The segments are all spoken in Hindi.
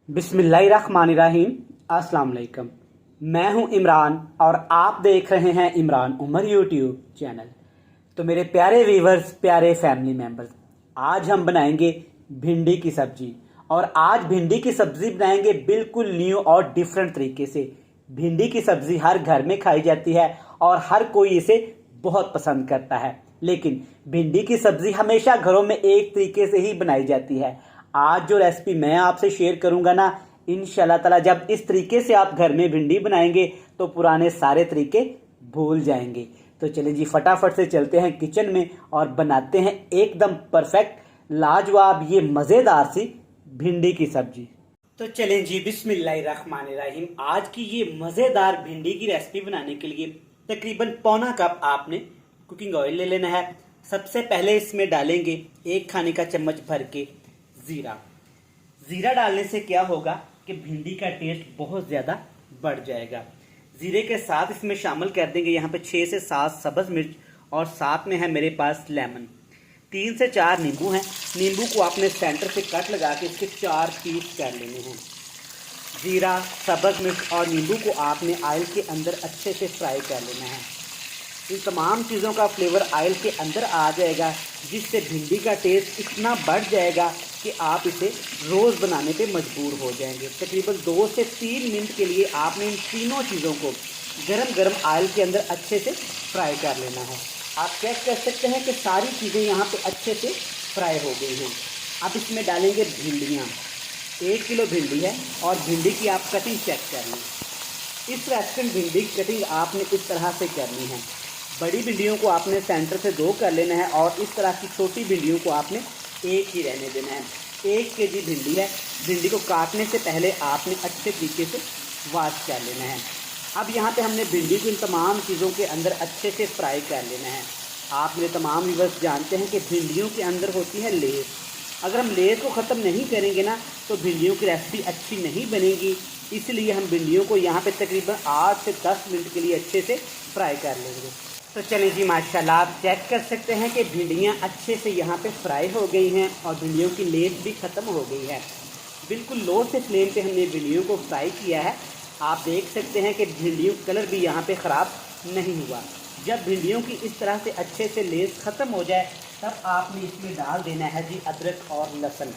बिस्मिल्लाहिर्रहमानिर्रहीम। अस्सलाम वालेकुम। मैं हूं इमरान और आप देख रहे हैं इमरान उमर यूट्यूब चैनल। तो मेरे प्यारे व्यूवर्स, प्यारे फैमिली मेंबर्स, आज हम बनाएंगे भिंडी की सब्जी। और आज भिंडी की सब्जी बनाएंगे बिल्कुल न्यू और डिफरेंट तरीके से। भिंडी की सब्जी हर घर में खाई जाती है और हर कोई इसे बहुत पसंद करता है, लेकिन भिंडी की सब्जी हमेशा घरों में एक तरीके से ही बनाई जाती है। आज जो रेसिपी मैं आपसे शेयर करूंगा ना, इंशाल्लाह ताला जब इस तरीके से आप घर में भिंडी बनाएंगे तो पुराने सारे तरीके भूल जाएंगे। तो चलिए जी, फटाफट से चलते हैं किचन में और बनाते हैं एकदम परफेक्ट लाजवाब ये मज़ेदार सी भिंडी की सब्जी। तो चलें जी, बिस्मिल्लाहिर्रहमानिर्रहीम। आज की ये मज़ेदार भिंडी की रेसिपी बनाने के लिए तकरीबन पौना कप आपने कुकिंग ऑयल ले लेना है। सबसे पहले इसमें डालेंगे 1 खाने का चम्मच भर के ज़ीरा। ज़ीरा डालने से क्या होगा कि भिंडी का टेस्ट बहुत ज़्यादा बढ़ जाएगा। ज़ीरे के साथ इसमें शामिल कर देंगे यहाँ पे 6 से 7 सब्ज़ मिर्च और साथ में है मेरे पास लेमन। 3 से 4 नींबू हैं। नींबू को आपने सेंटर से कट लगा के इसके 4 पीस कर लेने हैं। ज़ीरा, सब्ज़ मिर्च और नींबू को आपने ऑयल के अंदर अच्छे से फ्राई कर लेना है। इन तमाम चीज़ों का फ्लेवर ऑयल के अंदर आ जाएगा, जिससे भिंडी का टेस्ट इतना बढ़ जाएगा कि आप इसे रोज़ बनाने पे मजबूर हो जाएंगे। तकरीबन 2 से 3 मिनट के लिए आपने इन तीनों चीज़ों को गरम गरम ऑयल के अंदर अच्छे से फ्राई कर लेना है। आप चेक कर सकते हैं कि सारी चीज़ें यहाँ पे अच्छे से फ्राई हो गई हैं। अब इसमें डालेंगे भिंडियाँ। 1 किलो भिंडी है और भिंडी की आप कटिंग चेक कर लें। इस रेस्टोरेंट भिंडी की कटिंग आपने इस तरह से करनी है। बड़ी भिंडियों को आपने सेंटर से 2 कर लेना है और इस तरह की छोटी भिंडियों को आपने 1 ही रहने देना है। 1 केजी भिंडी है। भिंडी को काटने से पहले आपने अच्छे तरीके से वॉश कर लेना है। अब यहाँ पे हमने भिंडी को इन तमाम चीज़ों के अंदर अच्छे से फ्राई कर लेना है। आप मेरे तमाम व्यूअर्स जानते हैं कि भिंडियों के अंदर होती है लेस। अगर हम लेस को ख़त्म नहीं करेंगे ना तो भिंडियों की रेसिपी अच्छी नहीं बनेगी। इसलिए हम भिंडियों को यहाँ पे तकरीबन 8 से 10 मिनट के लिए अच्छे से फ्राई कर लेंगे। तो चलिए जी, माशाल्लाह आप चेक कर सकते हैं कि भिंडियाँ अच्छे से यहाँ पे फ्राई हो गई हैं और भिंडियों की लेस भी ख़त्म हो गई है। बिल्कुल लो से फ्लेम पे हमने भिंडियों को फ्राई किया है। आप देख सकते हैं कि भिंडियों का कलर भी यहाँ पे ख़राब नहीं हुआ। जब भिंडियों की इस तरह से अच्छे से लेस ख़त्म हो जाए तब आपने इसमें डाल देना है जी अदरक और लहसुन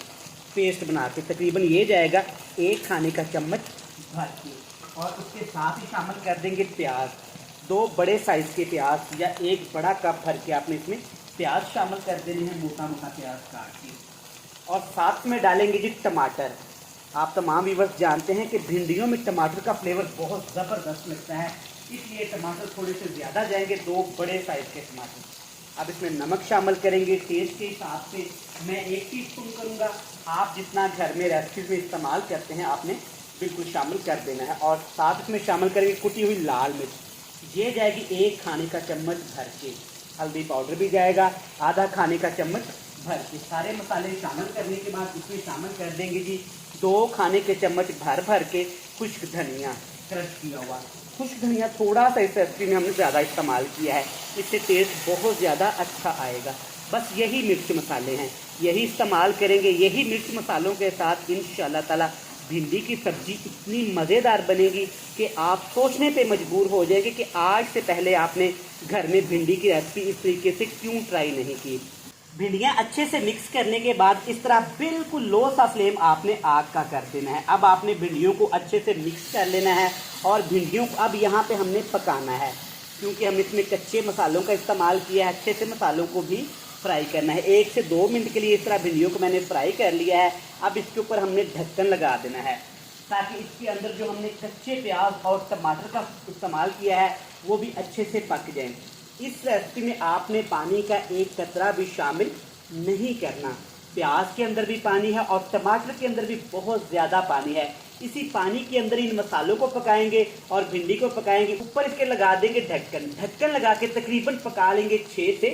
पेस्ट बना के। तकरीबन ये जाएगा 1 खाने का चम्मच भर के। और उसके साथ ही शामिल कर देंगे प्याज। 2 बड़े साइज़ के प्याज या 1 बड़ा कप भर के आपने इसमें प्याज शामिल कर देने हैं, मोटा मोटा प्याज काट के। और साथ में डालेंगे जी टमाटर। आप तमाम व्यूअर्स जानते हैं कि भिंडियों में टमाटर का फ्लेवर बहुत ज़बरदस्त लगता है, इसलिए टमाटर थोड़े से ज़्यादा जाएंगे, 2 बड़े साइज़ के टमाटर। अब इसमें नमक शामिल करेंगे टेस्ट के हिसाब से। मैं 1 टीस्पून करूँगा। आप जितना घर में रेसिपी में इस्तेमाल करते हैं आपने बिल्कुल शामिल कर देना है। और साथ इसमें शामिल करेंगे कुटी हुई लाल मिर्च। ये जाएगी 1 खाने का चम्मच भर के। हल्दी पाउडर भी जाएगा आधा खाने का चम्मच भर के। सारे मसाले शामिल करने के बाद इसमें शामिल कर देंगे जी 2 खाने के चम्मच भर के खुश्क धनिया क्रश किया हुआ। खुश्क धनिया थोड़ा सा इस रेसिपी में हमने ज़्यादा इस्तेमाल किया है, इससे टेस्ट बहुत ज़्यादा अच्छा आएगा। बस यही मिर्च मसाले हैं, यही इस्तेमाल करेंगे। यही मिर्च मसालों के साथ इंशाल्लाह ताला भिंडी की सब्ज़ी इतनी मज़ेदार बनेगी कि आप सोचने पे मजबूर हो जाएंगे कि आज से पहले आपने घर में भिंडी की रेसिपी इस तरीके से क्यों ट्राई नहीं की। भिंडियाँ अच्छे से मिक्स करने के बाद इस तरह बिल्कुल लो सा फ्लेम आपने आग का कर देना है। अब आपने भिंडियों को अच्छे से मिक्स कर लेना है और भिंडियों को अब यहाँ पे हमने पकाना है, क्योंकि हम इसमें कच्चे मसालों का इस्तेमाल किया है। अच्छे से मसालों को भी फ्राई करना है। 1 से 2 मिनट के लिए इस तरह भिंडियों को मैंने फ्राई कर लिया है। अब इसके ऊपर हमने ढक्कन लगा देना है ताकि इसके अंदर जो हमने कच्चे प्याज और टमाटर का इस्तेमाल किया है वो भी अच्छे से पक जाएं। इस रेसिपी में आपने पानी का 1 कतरा भी शामिल नहीं करना। प्याज के अंदर भी पानी है और टमाटर के अंदर भी बहुत ज़्यादा पानी है। इसी पानी के अंदर इन मसालों को पकाएंगे और भिंडी को पकाएंगे। ऊपर इसके लगा देंगे ढक्कन। ढक्कन लगा के तकरीबन पका लेंगे 6 से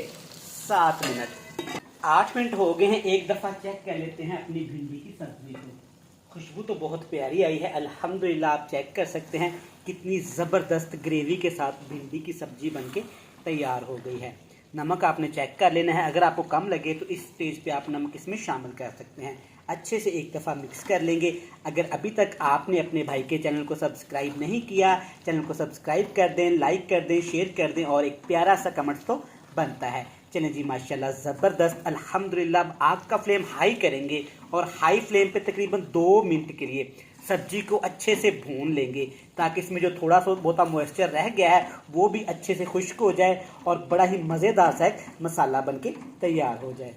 7 मिनट। 8 मिनट हो गए हैं। एक दफ़ा चेक कर लेते हैं अपनी भिंडी की सब्जी को। खुशबू तो बहुत प्यारी आई है अल्हम्दुलिल्लाह। आप चेक कर सकते हैं कितनी ज़बरदस्त ग्रेवी के साथ भिंडी की सब्जी बनके तैयार हो गई है। नमक आपने चेक कर लेना है। अगर आपको कम लगे तो इस स्टेज पे आप नमक इसमें शामिल कर सकते हैं। अच्छे से एक दफ़ा मिक्स कर लेंगे। अगर अभी तक आपने अपने भाई के चैनल को सब्सक्राइब नहीं किया, चैनल को सब्सक्राइब कर दें, लाइक कर दें, शेयर कर दें और एक प्यारा सा कमेंट तो बनता है। चलें जी, माशाल्लाह ज़बरदस्त, अल्हम्दुलिल्लाह। अब आग का फ्लेम हाई करेंगे और हाई फ्लेम पे तकरीबन 2 मिनट के लिए सब्जी को अच्छे से भून लेंगे, ताकि इसमें जो थोड़ा सा बहुत मॉइस्चर रह गया है वो भी अच्छे से खुश्क हो जाए और बड़ा ही मज़ेदार सा एक मसाला बनके तैयार हो जाए।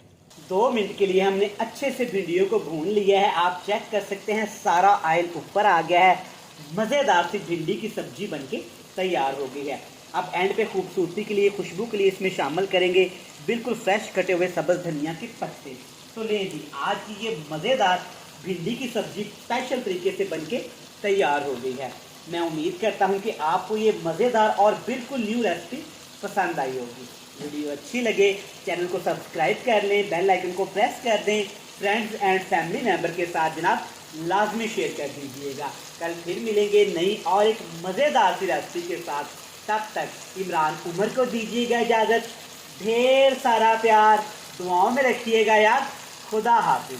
2 मिनट के लिए हमने अच्छे से भिंडियों को भून लिया है। आप चेक कर सकते हैं सारा ऑयल ऊपर आ गया है। मज़ेदार सी भिंडी की सब्जी बनके तैयार हो गई है। अब एंड पे खूबसूरती के लिए, खुशबू के लिए इसमें शामिल करेंगे बिल्कुल फ्रेश कटे हुए सब्ज़ धनिया के पत्ते। तो ले जी, आज की ये मज़ेदार भिंडी की सब्जी स्पेशल तरीके से बनके तैयार हो गई है। मैं उम्मीद करता हूँ कि आपको ये मज़ेदार और बिल्कुल न्यू रेसिपी पसंद आई होगी। वीडियो अच्छी लगे चैनल को सब्सक्राइब कर लें, बेल आइकन को प्रेस कर दें, फ्रेंड्स एंड फैमिली मेम्बर के साथ जनाब लाजमी शेयर कर दीजिएगा। कल फिर मिलेंगे नई और एक मज़ेदार सी रेसिपी के साथ। तब तक इमरान उमर को दीजिएगा इजाज़त। ढेर सारा प्यार, दुआओं में रखिएगा याद। खुदा हाफिज़।